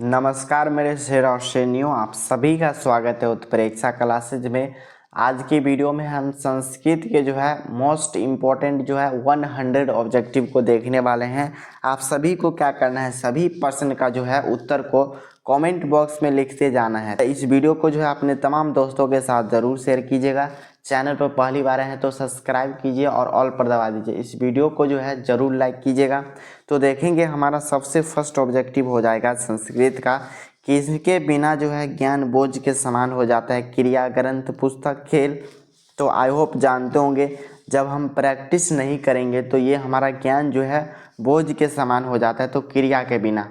नमस्कार मेरे शेर और शेरनियों, आप सभी का स्वागत है उत्प्रेक्षा क्लासेज में। आज की वीडियो में हम संस्कृत के मोस्ट इम्पोर्टेंट 100 ऑब्जेक्टिव को देखने वाले हैं। आप सभी को क्या करना है, सभी प्रश्न का उत्तर को कमेंट बॉक्स में लिखते जाना है। इस वीडियो को अपने तमाम दोस्तों के साथ ज़रूर शेयर कीजिएगा। चैनल पर पहली बार हैं तो सब्सक्राइब कीजिए और ऑल पर दबा दीजिए। इस वीडियो को ज़रूर लाइक कीजिएगा। तो देखेंगे हमारा सबसे फर्स्ट ऑब्जेक्टिव हो जाएगा संस्कृत का कि इसके बिना ज्ञान बोझ के समान हो जाता है। क्रिया, ग्रंथ, पुस्तक, खेल। तो आई होप जानते होंगे जब हम प्रैक्टिस नहीं करेंगे तो ये हमारा ज्ञान बोझ के समान हो जाता है। तो क्रिया के बिना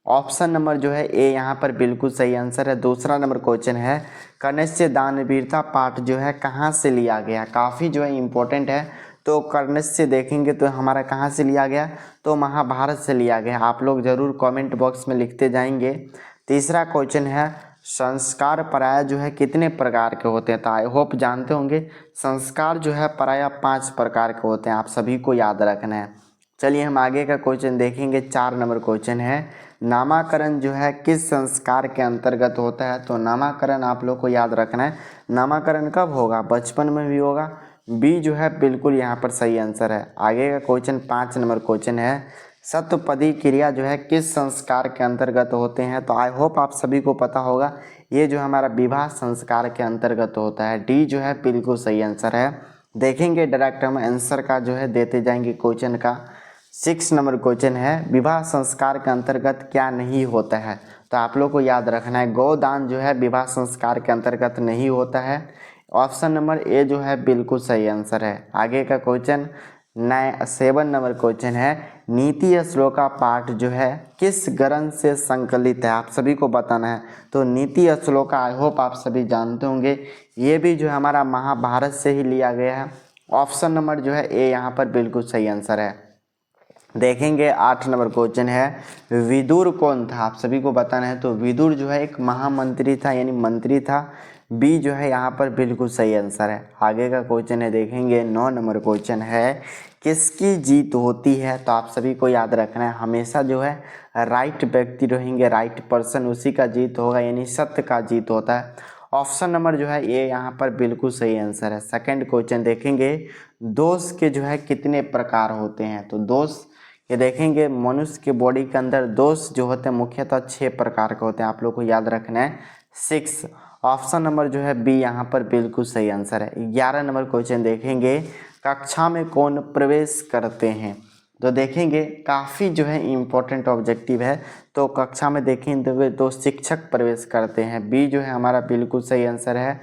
ऑप्शन नंबर ए यहाँ पर बिल्कुल सही आंसर है। दूसरा नंबर क्वेश्चन है कर्णस्य दानवीरता पाठ कहाँ से लिया गया, काफ़ी इम्पोर्टेंट है। तो कर्णस्य देखेंगे तो हमारा कहाँ से लिया गया, तो महाभारत से लिया गया। आप लोग जरूर कमेंट बॉक्स में लिखते जाएंगे। तीसरा क्वेश्चन है संस्कार प्राय कितने प्रकार के होते हैं। तो आई होप जानते होंगे संस्कार प्राय 5 प्रकार के होते हैं। आप सभी को याद रखना है। चलिए हम आगे का क्वेश्चन देखेंगे। 4 नंबर क्वेश्चन है नामाकरण किस संस्कार के अंतर्गत होता है। तो नामाकरण आप लोग को याद रखना है। नामाकरण कब होगा, बचपन में भी होगा। बी बिल्कुल यहाँ पर सही आंसर है। आगे का क्वेश्चन 5 नंबर क्वेश्चन है सप्तपदी क्रिया किस संस्कार के अंतर्गत होते हैं। तो आई होप आप सभी को पता होगा ये हमारा विवाह संस्कार के अंतर्गत होता है। डी बिल्कुल सही आंसर है। देखेंगे डायरेक्ट हम आंसर का देते जाएंगे क्वेश्चन का। 6 नंबर क्वेश्चन है विवाह संस्कार के अंतर्गत क्या नहीं होता है। तो आप लोग को याद रखना है गोदान विवाह संस्कार के अंतर्गत नहीं होता है। ऑप्शन नंबर ए बिल्कुल सही आंसर है। आगे का क्वेश्चन 7 नंबर क्वेश्चन है नीति श्लोका पाठ किस ग्रंथ से संकलित है। आप सभी को बताना है। तो नीति श्लोका आई होप आप सभी जानते होंगे ये भी हमारा महाभारत से ही लिया गया है। ऑप्शन नंबर ए यहाँ पर बिल्कुल सही आंसर है। देखेंगे 8 नंबर क्वेश्चन है विदुर कौन था। आप सभी को बताना है। तो विदुर एक महामंत्री था, यानी मंत्री था। बी यहाँ पर बिल्कुल सही आंसर है। आगे का क्वेश्चन है देखेंगे 9 नंबर क्वेश्चन है किसकी जीत होती है। तो आप सभी को याद रखना है हमेशा राइट व्यक्ति रहेंगे, राइट पर्सन, उसी का जीत होगा, यानी सत्य का जीत होता है। ऑप्शन नंबर ये यहाँ पर बिल्कुल सही आंसर है। सेकंड क्वेश्चन देखेंगे दोष के कितने प्रकार होते हैं। तो दोष ये देखेंगे मनुष्य के बॉडी के अंदर दोष होते हैं मुख्यतः 6 प्रकार के होते हैं। आप लोग को याद रखना है 6। ऑप्शन नंबर बी यहाँ पर बिल्कुल सही आंसर है। 11 नंबर क्वेश्चन देखेंगे कक्षा में कौन प्रवेश करते हैं। तो देखेंगे काफ़ी इम्पोर्टेंट ऑब्जेक्टिव है। तो कक्षा में देखेंगे तो शिक्षक प्रवेश करते हैं। बी हमारा बिल्कुल सही आंसर है।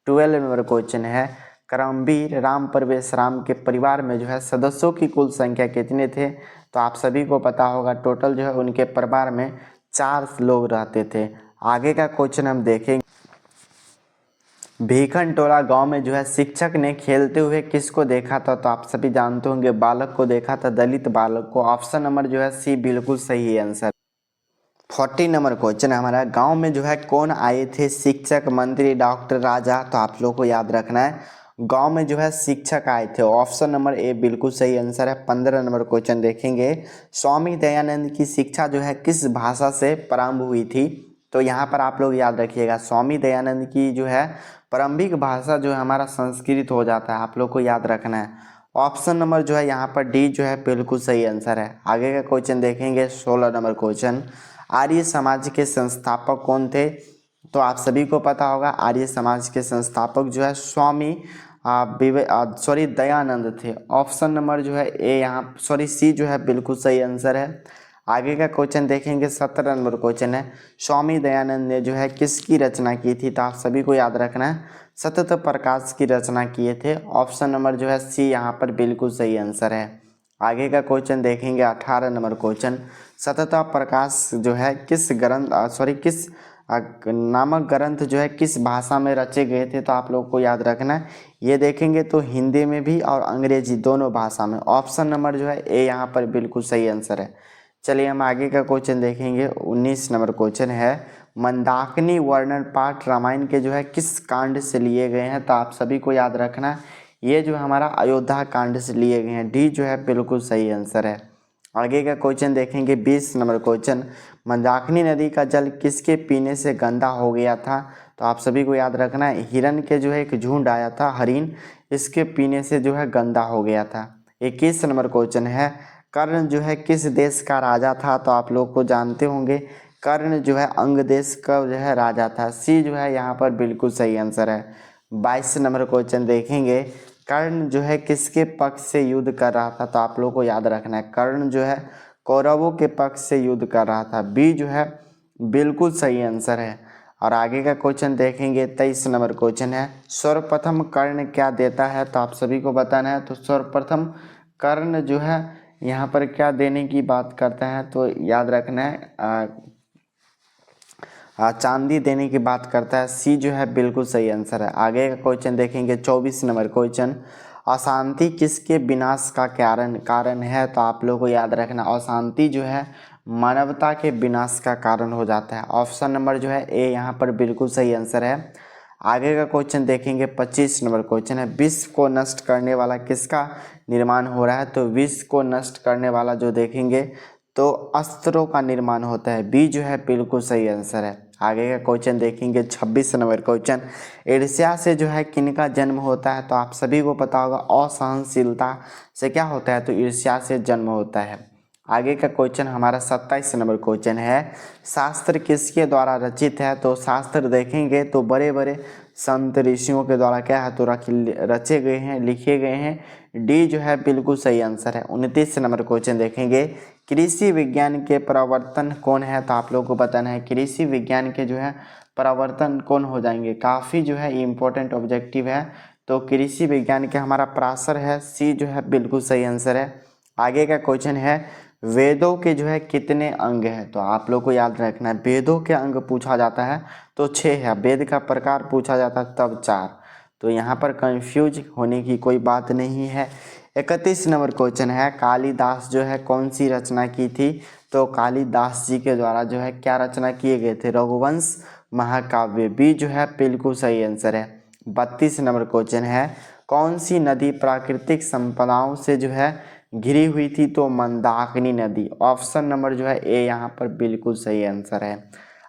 12 नंबर क्वेश्चन है करमवीर राम प्रवेश राम के परिवार में सदस्यों की कुल संख्या कितने थे। तो आप सभी को पता होगा टोटल उनके परिवार में 4 लोग रहते थे। आगे का क्वेश्चन हम देखेंगे भीखन टोला गांव में शिक्षक ने खेलते हुए किसको देखा था। तो आप सभी जानते होंगे बालक को देखा था, दलित बालक को। ऑप्शन नंबर सी बिल्कुल सही आंसर। 40 नंबर क्वेश्चन है हमारा गांव में कौन आए थे, शिक्षक, मंत्री, डॉक्टर, राजा। तो आप लोगों को याद रखना है गांव में शिक्षक आए थे। ऑप्शन नंबर ए बिल्कुल सही आंसर है। 15 नंबर क्वेश्चन देखेंगे स्वामी दयानंद की शिक्षा किस भाषा से प्रारंभ हुई थी। तो यहाँ पर आप लोग याद रखिएगा स्वामी दयानंद की प्रारंभिक भाषा हमारा संस्कृत हो जाता है। आप लोग को याद रखना है। ऑप्शन नंबर यहाँ पर डी बिल्कुल सही आंसर है। आगे का क्वेश्चन देखेंगे 16 नंबर क्वेश्चन आर्य समाज के संस्थापक कौन थे। तो आप सभी को पता होगा आर्य समाज के संस्थापक स्वामी दयानंद थे। ऑप्शन नंबर ए यहाँ सी बिल्कुल सही आंसर है। आगे का क्वेश्चन देखेंगे 17 नंबर क्वेश्चन है स्वामी दयानंद ने किसकी रचना की थी। तो आप सभी को याद रखना है सतत प्रकाश की रचना किए थे। ऑप्शन नंबर सी यहाँ पर बिल्कुल सही आंसर है। आगे का क्वेश्चन देखेंगे 18 नंबर क्वेश्चन सतत प्रकाश किस ग्रंथ किस नामक ग्रंथ किस भाषा में रचे गए थे। तो आप लोग को याद रखना है ये देखेंगे तो हिंदी में भी और अंग्रेजी दोनों भाषा में। ऑप्शन नंबर ए यहाँ पर बिल्कुल सही आंसर है। चलिए हम आगे का क्वेश्चन देखेंगे 19 नंबर क्वेश्चन है मंदाकिनी वर्णन पाठ रामायण के किस कांड से लिए गए हैं। तो आप सभी को याद रखना ये हमारा अयोध्या कांड से लिए गए हैं। डी बिल्कुल सही आंसर है। आगे का क्वेश्चन देखेंगे 20 नंबर क्वेश्चन, मंदाकिनी नदी का जल किसके पीने से गंदा हो गया था? तो आप सभी को याद रखना है, हिरन के जो है एक झुंड आया था हरिण, इसके पीने से जो है गंदा हो गया था। 21 नंबर क्वेश्चन है, कर्ण जो है किस देश का राजा था? तो आप लोग को जानते होंगे, कर्ण जो है अंग देश का जो है राजा था। सी जो है यहाँ पर बिल्कुल सही आंसर है। 22 नंबर क्वेश्चन देखेंगे, कर्ण जो है किसके पक्ष से युद्ध कर रहा था? तो आप लोग को याद रखना है, कर्ण जो है कौरवों के पक्ष से युद्ध कर रहा था। बी जो है बिल्कुल सही आंसर है। और आगे का क्वेश्चन देखेंगे 23 नंबर क्वेश्चन है, सर्वप्रथम कर्ण क्या देता है? तो आप सभी को बताना है। तो सर्वप्रथम कर्ण जो है यहाँ पर क्या देने की बात करता है? तो याद रखना है, चांदी देने की बात करता है। सी जो है बिल्कुल सही आंसर है। आगे का क्वेश्चन देखेंगे 24 नंबर क्वेश्चन, अशांति किसके विनाश का कारण है? तो आप लोगों को याद रखना, अशांति जो है मानवता के विनाश का कारण हो जाता है। ऑप्शन नंबर जो है ए यहाँ पर बिल्कुल सही आंसर है। आगे का क्वेश्चन देखेंगे 25 नंबर क्वेश्चन है, विश्व को नष्ट करने वाला किसका निर्माण हो रहा है? तो विश्व को नष्ट करने वाला जो देखेंगे तो अस्त्रों का निर्माण होता है। बी जो है बिल्कुल सही आंसर है। आगे का क्वेश्चन देखेंगे 26 नंबर क्वेश्चन, ईर्ष्या से जो है किनका जन्म होता है? तो आप सभी को पता होगा, असहनशीलता से क्या होता है? तो ईर्ष्या से जन्म होता है। आगे का क्वेश्चन हमारा 27 नंबर क्वेश्चन है, शास्त्र किसके द्वारा रचित है? तो शास्त्र देखेंगे तो बड़े बड़े संत ऋषियों के द्वारा क्या है? तो रचे गए हैं, लिखे गए हैं। डी जो है बिल्कुल सही आंसर है। 29 नंबर क्वेश्चन देखेंगे, कृषि विज्ञान के प्रवर्तन कौन है? तो आप लोगों को बताना है, कृषि विज्ञान के जो है प्रवर्तन कौन हो जाएंगे? काफ़ी जो है इम्पोर्टेंट ऑब्जेक्टिव है। तो कृषि विज्ञान के हमारा पराशर है। सी जो है बिल्कुल सही आंसर है। आगे का क्वेश्चन है, वेदों के जो है कितने अंग हैं? तो आप लोग को याद रखना है, वेदों के अंग पूछा जाता है तो 6 है, वेद का प्रकार पूछा जाता है तब 4। तो यहाँ पर कंफ्यूज होने की कोई बात नहीं है। 31 नंबर क्वेश्चन है, कालिदास जो है कौन सी रचना की थी? तो कालिदास जी के द्वारा जो है क्या रचना किए गए थे? रघुवंश महाकाव्य। बी जो है बिल्कुल सही आंसर है। 32 नंबर क्वेश्चन है, कौन सी नदी प्राकृतिक संपदाओं से जो है घिरी हुई थी? तो मंदाकिनी नदी। ऑप्शन नंबर जो है ए यहाँ पर बिल्कुल सही आंसर है।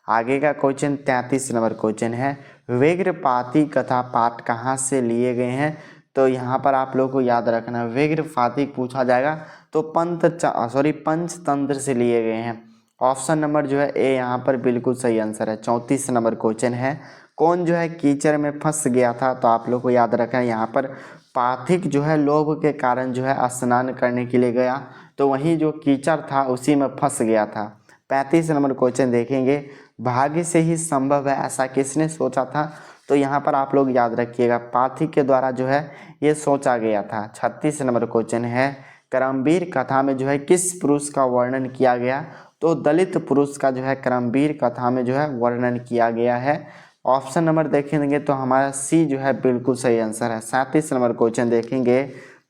आगे का क्वेश्चन 33 नंबर क्वेश्चन है, व्यग्रपाती कथा पाठ कहाँ से लिए गए हैं? तो यहाँ पर आप लोग को याद रखना, व्यग्रपाती पूछा जाएगा तो पंचतंत्र से लिए गए हैं। ऑप्शन नंबर जो है ए यहाँ पर बिल्कुल सही आंसर है। 34 नंबर क्वेश्चन है, कौन जो है कीचड़ में फंस गया था? तो आप लोग को याद रखना, यहाँ पर पाथिक जो है लोभ के कारण जो है स्नान करने के लिए गया, तो वहीं जो कीचड़ था उसी में फंस गया था। 35 नंबर क्वेश्चन देखेंगे, भाग्य से ही संभव है ऐसा किसने सोचा था? तो यहाँ पर आप लोग याद रखिएगा, पाथिक के द्वारा जो है ये सोचा गया था। 36 नंबर क्वेश्चन है, करमवीर कथा में जो है किस पुरुष का वर्णन किया गया? तो दलित पुरुष का जो है करमवीर कथा में जो है वर्णन किया गया है। ऑप्शन नंबर देखेंगे तो हमारा सी जो है बिल्कुल सही आंसर है। 37 नंबर क्वेश्चन देखेंगे,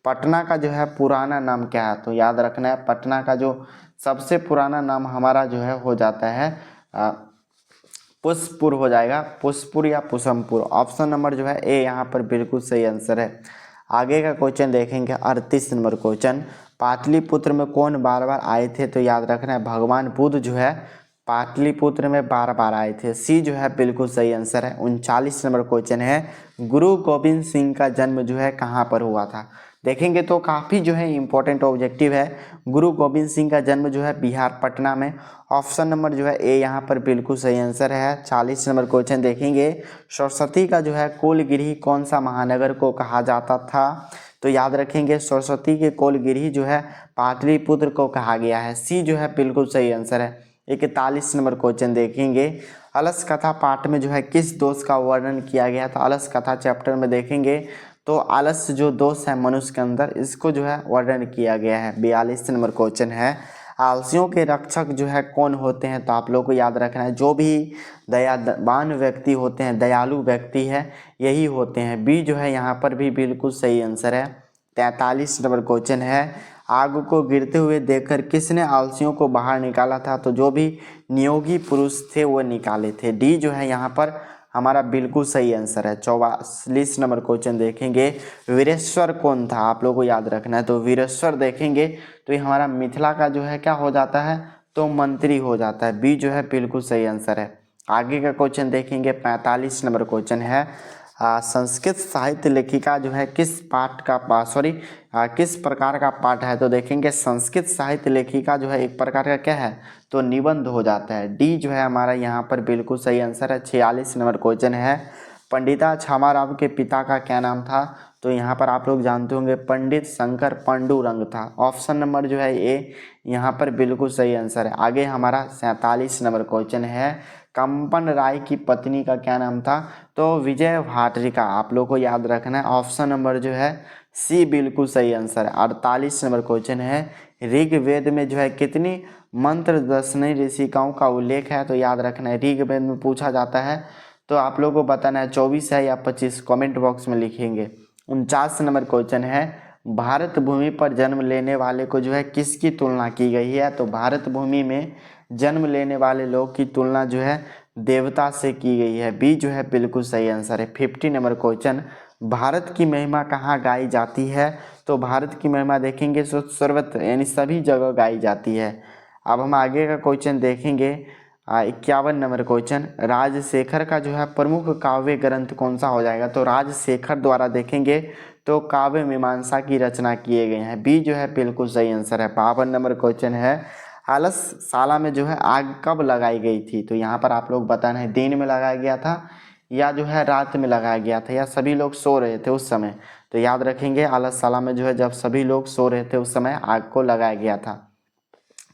पटना का जो है पुराना नाम क्या है? तो याद रखना है, पटना का जो सबसे पुराना नाम हमारा जो है हो जाता है पुष्पपुर हो जाएगा, पुष्पपुर या पुष्पमपुर। ऑप्शन नंबर जो है ए यहाँ पर बिल्कुल सही आंसर है। आगे का क्वेश्चन देखेंगे 38 नंबर क्वेश्चन, पाटलिपुत्र में कौन बार बार आए थे? तो याद रखना है, भगवान बुद्ध जो है पाटलिपुत्र में बार बार आए थे। सी जो है बिल्कुल सही आंसर है। 39 नंबर क्वेश्चन है, गुरु गोविंद सिंह का जन्म जो है कहाँ पर हुआ था? देखेंगे तो काफ़ी जो है इम्पोर्टेंट ऑब्जेक्टिव है। गुरु गोविंद सिंह का जन्म जो है बिहार पटना में। ऑप्शन नंबर जो है ए यहाँ पर बिल्कुल सही आंसर है। 40 नंबर क्वेश्चन देखेंगे, सरस्वती का जो है कुलगिरी कौन सा महानगर को कहा जाता था? तो याद रखेंगे, सरस्वती के कुलगिरी जो है पाटलिपुत्र को कहा गया है। सी जो है बिल्कुल सही आंसर है। 41 नंबर क्वेश्चन देखेंगे, अलस कथा पाठ में जो है किस दोष का वर्णन किया गया था? अलस कथा चैप्टर में देखेंगे तो आलस जो दोष है मनुष्य के अंदर, इसको जो है वर्णन किया गया है। 42 नंबर क्वेश्चन है, आलसियों के रक्षक जो है कौन होते हैं? तो आप लोग को याद रखना है, जो भी दयावान व्यक्ति होते हैं, दयालु व्यक्ति है, यही होते हैं। बी जो है यहाँ पर भी बिल्कुल सही आंसर है। 43 नंबर क्वेश्चन है, आग को गिरते हुए देखकर किसने आलसियों को बाहर निकाला था? तो जो भी नियोगी पुरुष थे वो निकाले थे। डी जो है यहाँ पर हमारा बिल्कुल सही आंसर है। 44 नंबर क्वेश्चन देखेंगे, वीरेश्वर कौन था, आप लोगों को याद रखना है। तो वीरेश्वर देखेंगे तो ये हमारा मिथिला का जो है क्या हो जाता है, तो मंत्री हो जाता है। बी जो है बिल्कुल सही आंसर है। आगे का क्वेश्चन देखेंगे, 45 नंबर क्वेश्चन है, संस्कृत साहित्य लेखिका जो है किस पाठ का किस प्रकार का पाठ है। तो देखेंगे संस्कृत साहित्य लेखिका जो है एक प्रकार का क्या है, तो निबंध हो जाता है। डी जो है हमारा यहाँ पर बिल्कुल सही आंसर है। 46 नंबर क्वेश्चन है, पंडिता छामाराव के पिता का क्या नाम था। तो यहाँ पर आप लोग जानते होंगे पंडित शंकर पांडुरंग था। ऑप्शन नंबर जो है ए यहाँ पर बिल्कुल सही आंसर है। आगे हमारा 47 नंबर क्वेश्चन है, कंपन राय की पत्नी का क्या नाम था। तो विजय भाटरिका, आप लोग को याद रखना है। ऑप्शन नंबर जो है सी बिल्कुल सही आंसर है। 48 नंबर क्वेश्चन है, ऋग्वेद में जो है कितनी मंत्र दर्शनी ऋषिकाओं का उल्लेख है। तो याद रखना है, ऋग्वेद में पूछा जाता है तो आप लोगों को बताना है 24 है या 25, कमेंट बॉक्स में लिखेंगे। 49 नंबर क्वेश्चन है, भारत भूमि पर जन्म लेने वाले को जो है किसकी तुलना की गई है। तो भारत भूमि में जन्म लेने वाले लोग की तुलना जो है देवता से की गई है। बी जो है बिल्कुल सही आंसर है। 50 नंबर क्वेश्चन, भारत की महिमा कहाँ गाई जाती है। तो भारत की महिमा देखेंगे सर्वत्र यानी सभी जगह गाई जाती है। अब हम आगे का क्वेश्चन देखेंगे, 51 नंबर क्वेश्चन, राजशेखर का जो है प्रमुख काव्य ग्रंथ कौन सा हो जाएगा। तो राजशेखर द्वारा देखेंगे तो काव्य मीमांसा की रचना किए गए हैं। बी जो है बिल्कुल सही आंसर है। 52 नंबर क्वेश्चन है, आलसशाला में जो है आग कब लगाई गई थी। तो यहाँ पर आप लोग बताना है, दिन में लगाया गया था या जो है रात में लगाया गया था या सभी लोग सो रहे थे उस समय। तो याद रखेंगे आलसशाला में जो है जब सभी लोग सो रहे थे उस समय आग को लगाया गया था।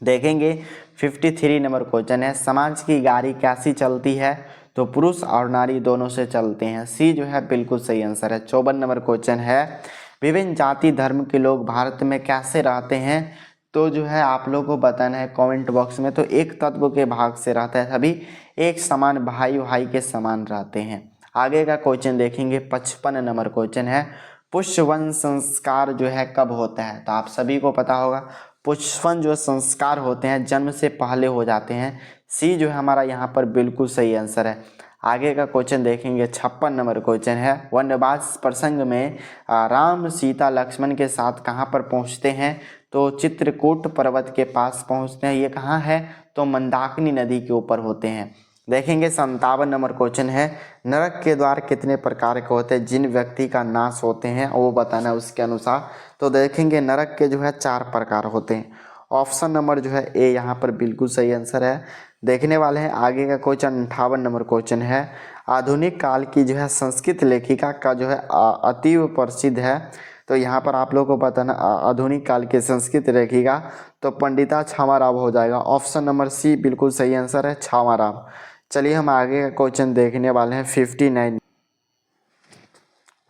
देखेंगे 53 नंबर क्वेश्चन है, समाज की गाड़ी कैसी चलती है। तो पुरुष और नारी दोनों से चलते हैं। सी जो है बिल्कुल सही आंसर है। 54 नंबर क्वेश्चन है, विभिन्न जाति धर्म के लोग भारत में कैसे रहते हैं। तो जो है आप लोगों को बताना है कमेंट बॉक्स में। तो एक तत्व के भाग से रहता है, सभी एक समान भाई भाई के समान रहते हैं। आगे का क्वेश्चन देखेंगे, 55 नंबर क्वेश्चन है, पुष्पवन संस्कार जो है कब होता है। तो आप सभी को पता होगा पुष्पवन जो संस्कार होते हैं जन्म से पहले हो जाते हैं। सी जो है हमारा यहाँ पर बिल्कुल सही आंसर है। आगे का क्वेश्चन देखेंगे, 56 नंबर क्वेश्चन है, वनवास प्रसंग में राम सीता लक्ष्मण के साथ कहाँ पर पहुँचते हैं। तो चित्रकूट पर्वत के पास पहुँचते हैं। ये कहाँ है, तो मंदाकिनी नदी के ऊपर होते हैं। देखेंगे 57 नंबर क्वेश्चन है, नरक के द्वार कितने प्रकार के होते हैं, जिन व्यक्ति का नाश होते हैं वो बताना है उसके अनुसार। तो देखेंगे नरक के जो है 4 प्रकार होते हैं। ऑप्शन नंबर जो है ए यहाँ पर बिल्कुल सही आंसर है। देखने वाले हैं आगे का क्वेश्चन, 58 नंबर क्वेश्चन है, आधुनिक काल की जो है संस्कृत लेखिका का जो है अतीव प्रसिद्ध है। तो यहाँ पर आप लोगों को बताना आधुनिक काल की संस्कृत लेखिका, तो पंडिता छामाराव हो जाएगा। ऑप्शन नंबर सी बिल्कुल सही आंसर है, छामाराव। चलिए हम आगे का क्वेश्चन देखने वाले हैं, 59।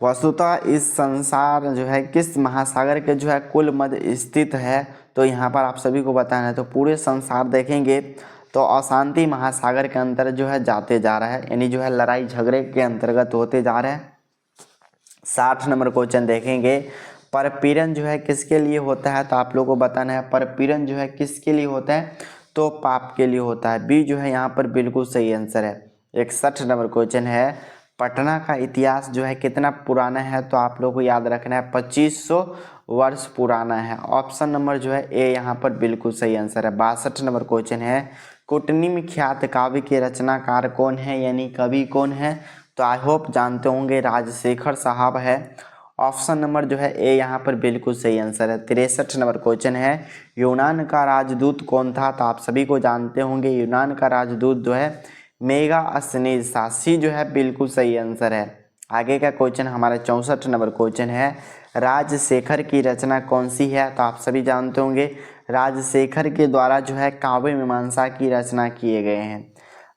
वस्तुतः इस संसार जो है किस महासागर के जो है कुल मध्य स्थित है। तो यहाँ पर आप सभी को बताना है। तो पूरे संसार देखेंगे तो अशांति महासागर के अंतर जो है जाते जा रहा है, यानी जो है लड़ाई झगड़े के अंतर्गत होते जा रहे हैं। 60 नंबर क्वेश्चन देखेंगे, परपीड़न जो है किसके लिए होता है। तो आप लोगों को बताना है परपीड़न जो है किसके लिए होता है, तो पाप के लिए होता है। बी जो है यहाँ पर बिल्कुल सही आंसर है। 61 नंबर क्वेश्चन है, पटना का इतिहास जो है कितना पुराना है। तो आप लोगों को याद रखना है 2500 वर्ष पुराना है। ऑप्शन नंबर जो है ए यहाँ पर बिल्कुल सही आंसर है। 62 नंबर क्वेश्चन है, कुटनीम ख्यात काव्य के रचनाकार कौन है, यानी कवि कौन है। तो आई होप जानते होंगे राजशेखर साहब है। ऑप्शन नंबर जो है ए यहाँ पर बिल्कुल सही आंसर है। 63 नंबर क्वेश्चन है, यूनान का राजदूत कौन था। तो आप सभी को जानते होंगे यूनान का राजदूत जो है मेगास्थनीज था। सी जो है बिल्कुल सही आंसर है। आगे का क्वेश्चन हमारा 64 नंबर क्वेश्चन है, राजशेखर की रचना कौन सी है। तो आप सभी जानते होंगे राजशेखर के द्वारा जो है काव्य मीमांसा की रचना किए गए हैं।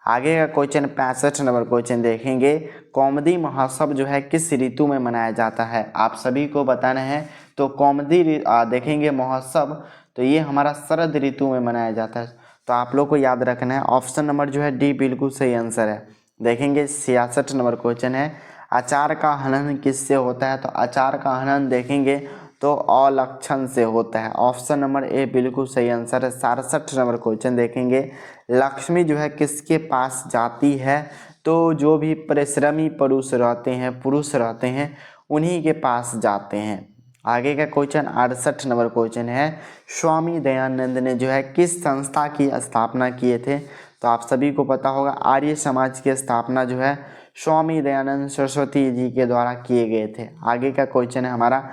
आगे का क्वेश्चन 65 नंबर क्वेश्चन देखेंगे, कौमुदी महोत्सव जो है किस ऋतु में मनाया जाता है। आप सभी को बताना है। तो कौमुदी देखेंगे महोत्सव, तो ये हमारा शरद ऋतु में मनाया जाता है। तो आप लोग को याद रखना है ऑप्शन नंबर जो है डी बिल्कुल सही आंसर है। देखेंगे 66 नंबर क्वेश्चन है, अचार का हनन किससे होता है। तो अचार का हनन देखेंगे तो अलक्षण से होता है। ऑप्शन नंबर ए बिल्कुल सही आंसर है। 67 नंबर क्वेश्चन देखेंगे, लक्ष्मी जो है किसके पास जाती है। तो तो जो भी परिश्रमी पुरुष रहते हैं उन्हीं के पास जाते हैं। आगे का क्वेश्चन 68 नंबर क्वेश्चन है, स्वामी दयानंद ने जो है किस संस्था की स्थापना किए थे? तो आप सभी को पता होगा आर्य समाज की स्थापना जो है स्वामी दयानंद सरस्वती जी के द्वारा किए गए थे। आगे का क्वेश्चन है हमारा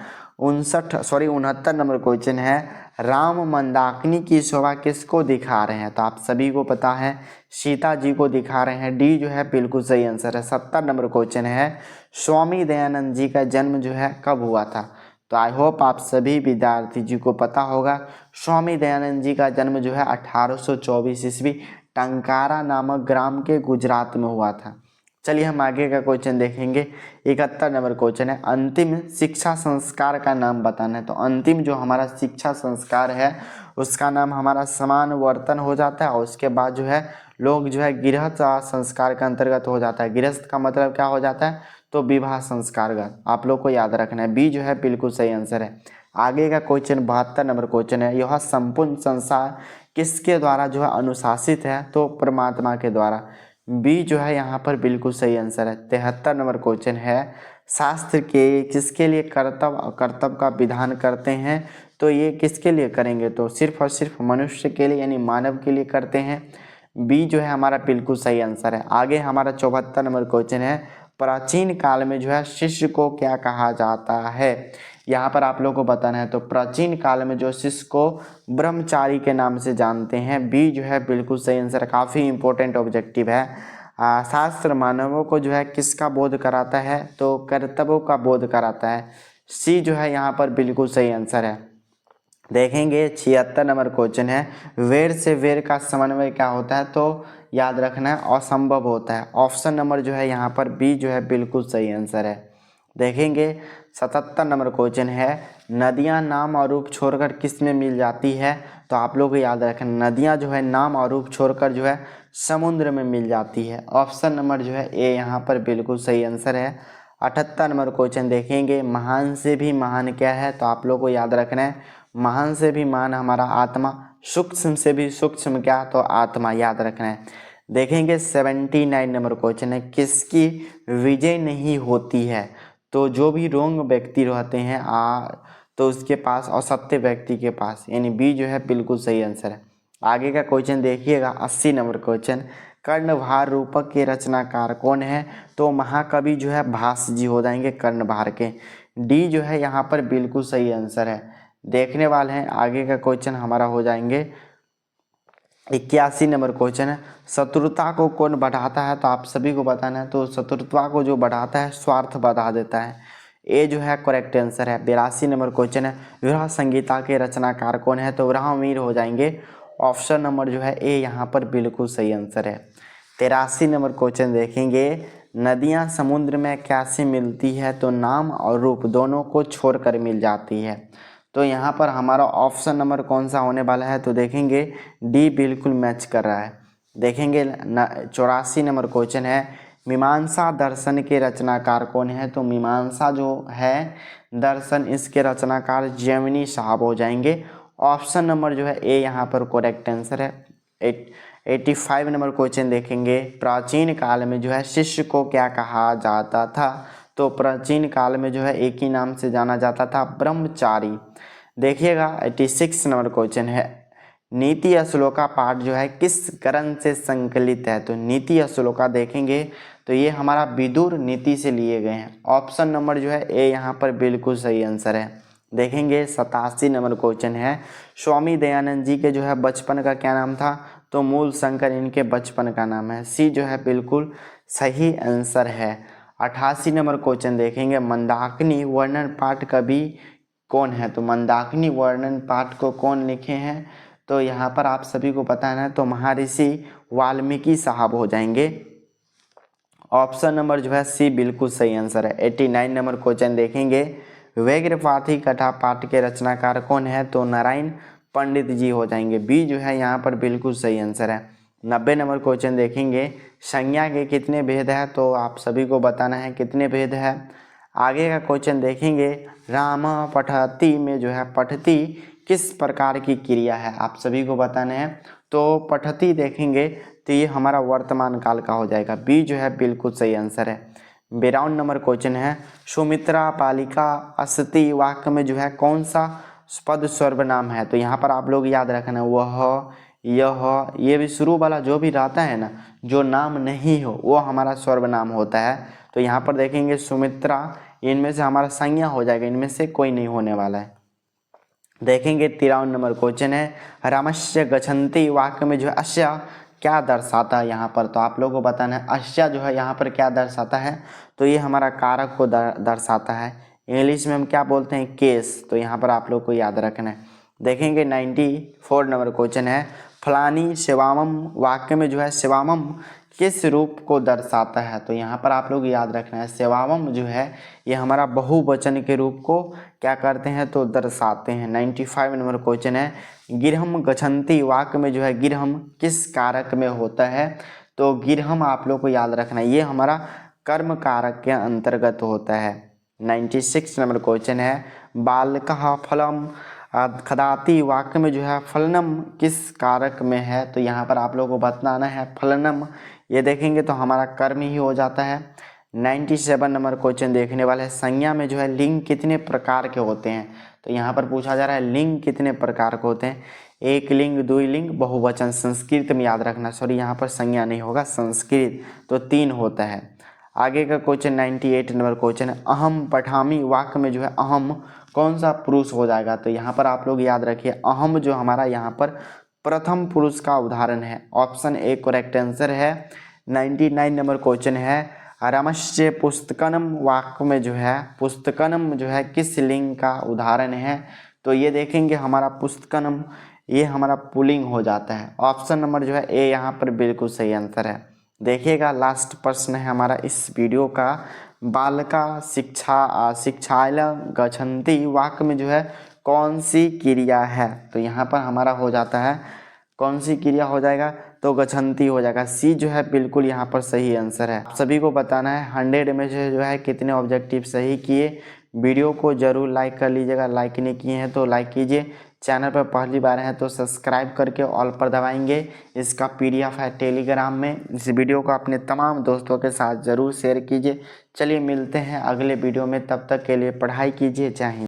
69 नंबर क्वेश्चन है, राम मंदाकिनी की शोभा किसको दिखा रहे हैं? तो आप सभी को पता है सीता जी को दिखा रहे हैं। डी जो है बिल्कुल सही आंसर है। 70 नंबर क्वेश्चन है, स्वामी दयानंद जी का जन्म जो है कब हुआ था? तो आई होप आप सभी विद्यार्थी जी को पता होगा स्वामी दयानंद जी का जन्म जो है 1824 ईस्वी टंकारा नामक ग्राम के गुजरात में हुआ था। चलिए हम आगे का क्वेश्चन देखेंगे। 71 नंबर क्वेश्चन है, अंतिम शिक्षा संस्कार का नाम बताना है। तो अंतिम जो हमारा शिक्षा संस्कार है उसका नाम हमारा समानवर्तन हो जाता है और उसके बाद जो है लोग जो है गृहस्थ संस्कार के अंतर्गत हो जाता है। गृहस्थ का मतलब क्या हो जाता है? तो विवाह संस्कार आप लोग को याद रखना है। बी जो है बिल्कुल सही आंसर है। आगे का क्वेश्चन 72 नंबर क्वेश्चन है, यह संपूर्ण संसार किसके द्वारा जो है अनुशासित है? तो परमात्मा के द्वारा। बी जो है यहाँ पर बिल्कुल सही आंसर है। 73 नंबर क्वेश्चन है, शास्त्र के किसके लिए कर्तव्य का विधान करते हैं? तो ये किसके लिए करेंगे? तो सिर्फ और सिर्फ मनुष्य के लिए यानी मानव के लिए करते हैं। बी जो है हमारा बिल्कुल सही आंसर है। आगे हमारा 74 नंबर क्वेश्चन है, प्राचीन काल में जो है शिष्य को क्या कहा जाता है? यहाँ पर आप लोग को बताना है। तो प्राचीन काल में जो शिष्य को ब्रह्मचारी के नाम से जानते हैं। बी जो है बिल्कुल सही आंसर है। काफ़ी इंपॉर्टेंट ऑब्जेक्टिव है। शास्त्र मानवों को जो है किसका बोध कराता है? तो कर्तव्यों का बोध कराता है। सी जो है यहाँ पर बिल्कुल सही आंसर है। देखेंगे 76 नंबर क्वेश्चन है, वेर से वेर का समन्वय क्या होता है? तो याद रखना है असंभव होता है। ऑप्शन नंबर जो है यहाँ पर बी जो है बिल्कुल सही आंसर है। देखेंगे 77 नंबर क्वेश्चन है, नदियाँ नाम और रूप छोड़कर किस में मिल जाती है? तो आप लोग को याद रखना नदियाँ जो है नाम और रूप छोड़कर जो है समुद्र में मिल जाती है। ऑप्शन नंबर जो है ए यहाँ पर बिल्कुल सही आंसर है। 78 नंबर क्वेश्चन देखेंगे, महान से भी महान क्या है? तो आप लोग को याद रखना है महान से भी महान हमारा आत्मा, सूक्ष्म से भी सूक्ष्म क्या? तो आत्मा, याद रखना है। देखेंगे 79 नंबर क्वेश्चन है, किसकी विजय नहीं होती है? तो जो भी रोंग व्यक्ति रहते हैं तो उसके पास और सत्य व्यक्ति के पास, यानी बी जो है बिल्कुल सही आंसर है। आगे का क्वेश्चन देखिएगा 80 नंबर क्वेश्चन, कर्णभार रूपक के रचनाकार कौन है? तो महाकवि जो है भास जी हो जाएंगे कर्णभार के। डी जो है यहाँ पर बिल्कुल सही आंसर है। देखने वाले हैं आगे का क्वेश्चन हमारा हो जाएंगे 81 नंबर क्वेश्चन है, शत्रुता को कौन बढ़ाता है? तो आप सभी को बताना है। तो शत्रुता को जो बढ़ाता है स्वार्थ बढ़ा देता है। ए जो है करेक्ट आंसर है। 82 नंबर क्वेश्चन है, विरह संगीता के रचनाकार कौन है? तो रामवीर हो जाएंगे। ऑप्शन नंबर जो है ए यहाँ पर बिल्कुल सही आंसर है। 83 नंबर क्वेश्चन देखेंगे, नदियाँ समुद्र में कैसे मिलती है? तो नाम और रूप दोनों को छोड़कर मिल जाती है। तो यहाँ पर हमारा ऑप्शन नंबर कौन सा होने वाला है? तो देखेंगे डी बिल्कुल मैच कर रहा है। देखेंगे 84 नंबर क्वेश्चन है, मीमांसा दर्शन के रचनाकार कौन है? तो मीमांसा जो है दर्शन इसके रचनाकार जैमिनी साहब हो जाएंगे। ऑप्शन नंबर जो है ए यहाँ पर करेक्ट आंसर है। 85 नंबर क्वेश्चन देखेंगे, प्राचीन काल में जो है शिष्य को क्या कहा जाता था? तो प्राचीन काल में जो है एक ही नाम से जाना जाता था, ब्रह्मचारी। देखिएगा 86 नंबर क्वेश्चन है, नीति श्लोका पाठ जो है किस ग्रंथ से संकलित है? तो नीति श्लोका देखेंगे तो ये हमारा विदुर नीति से लिए गए हैं। ऑप्शन नंबर जो है ए यहाँ पर बिल्कुल सही आंसर है। देखेंगे 87 नंबर क्वेश्चन है, स्वामी दयानंद जी के जो है बचपन का क्या नाम था? तो मूल शंकर इनके बचपन का नाम है। सी जो है बिल्कुल सही आंसर है। 88 नंबर क्वेश्चन देखेंगे, मंदाकिनी वर्णन पाठ कवि कौन है? तो मंदाकिनी वर्णन पाठ को कौन लिखे हैं? तो यहाँ पर आप सभी को पता है ना, तो महर्षि वाल्मीकि साहब हो जाएंगे। ऑप्शन नंबर जो है सी बिल्कुल सही आंसर है। 89 नंबर क्वेश्चन देखेंगे, व्यग्रपाथी कथा पाठ के रचनाकार कौन है? तो नारायण पंडित जी हो जाएंगे। बी जो है यहाँ पर बिल्कुल सही आंसर है। 90 नंबर क्वेश्चन देखेंगे, संज्ञा के कितने भेद है? तो आप सभी को बताना है कितने भेद है। आगे का क्वेश्चन देखेंगे, राम पठती में जो है पठती किस प्रकार की क्रिया है? आप सभी को बताना है। तो पठती देखेंगे तो ये हमारा वर्तमान काल का हो जाएगा। बी जो है बिल्कुल सही आंसर है। 52 नंबर क्वेश्चन है, सुमित्रा पालिका अस्ति वाक्य में जो है कौन सा पद सर्वनाम है? तो यहाँ पर आप लोग याद रखना वह, यह, ये भी शुरू वाला जो भी रहता है ना, जो नाम नहीं हो वो हमारा सर्वनाम होता है। तो यहाँ पर देखेंगे सुमित्रा, इनमें से हमारा संज्ञा हो जाएगा, इनमें से कोई नहीं होने वाला है। देखेंगे 53 नंबर क्वेश्चन है, रामस्य गच्छन्ति वाक्य में जो है अस्य क्या दर्शाता है यहाँ पर? तो आप लोगों को बताना है अस्य जो है यहाँ पर क्या दर्शाता है। तो ये हमारा कारक को दर्शाता है। इंग्लिश में हम क्या बोलते हैं? केस। तो यहाँ पर आप लोग को याद रखना है। देखेंगे 94 नंबर क्वेश्चन है, फलानी शिवामम वाक्य में जो है शिवामम किस रूप को दर्शाता है? तो यहाँ पर आप लोग याद रखना है शिवामम जो है ये हमारा बहुवचन के रूप को क्या करते हैं? तो दर्शाते हैं। 95 नंबर क्वेश्चन है, गिरहम गच्छन्ति वाक्य में जो है गिरहम किस कारक में होता है? तो गिरहम आप लोग को याद रखना है ये हमारा कर्म कारक के अंतर्गत होता है। 96 नंबर क्वेश्चन है, बालकः फलम खदाति वाक्य में जो है फलनम किस कारक में है? तो यहाँ पर आप लोगों को बताना है फलनम, ये देखेंगे तो हमारा कर्म ही हो जाता है। 97 नंबर क्वेश्चन देखने वाले हैं, संज्ञा में जो है लिंग कितने प्रकार के होते हैं? तो यहाँ पर पूछा जा रहा है लिंग कितने प्रकार के होते हैं? एक लिंग, द्विलिंग, बहुवचन। संस्कृत में याद रखना, सॉरी यहाँ पर संज्ञा नहीं होगा, संस्कृत तो 3 होता है। आगे का क्वेश्चन 98 नंबर क्वेश्चन है, अहम पठामी वाक्य में जो है अहम कौन सा पुरुष हो जाएगा? तो यहाँ पर आप लोग याद रखिए अहम जो हमारा यहाँ पर प्रथम पुरुष का उदाहरण है। ऑप्शन ए करेक्ट आंसर है। 99 नंबर क्वेश्चन है, रामस्य पुस्तकनम वाक्य में जो है पुस्तकनम जो है किस लिंग का उदाहरण है? तो ये देखेंगे हमारा पुस्तकनम ये हमारा पुल्लिंग हो जाता है। ऑप्शन नंबर जो है ए यहाँ पर बिल्कुल सही आंसर है। देखिएगा लास्ट प्रश्न है हमारा इस वीडियो का, बालका शिक्षालय गच्छन्ति वाक्य में जो है कौन सी क्रिया है? तो यहाँ पर हमारा हो जाता है कौन सी क्रिया हो जाएगा? तो गच्छन्ति हो जाएगा। सी जो है बिल्कुल यहाँ पर सही आंसर है। आप सभी को बताना है 100 में से जो है कितने ऑब्जेक्टिव सही किए। वीडियो को जरूर लाइक कर लीजिएगा, लाइक नहीं किए हैं तो लाइक कीजिए। चैनल पर पहली बार हैं तो सब्सक्राइब करके ऑल पर दबाएंगे। इसका PDF है टेलीग्राम में। इस वीडियो को अपने तमाम दोस्तों के साथ ज़रूर शेयर कीजिए। चलिए मिलते हैं अगले वीडियो में, तब तक के लिए पढ़ाई कीजिए। जय हिंद।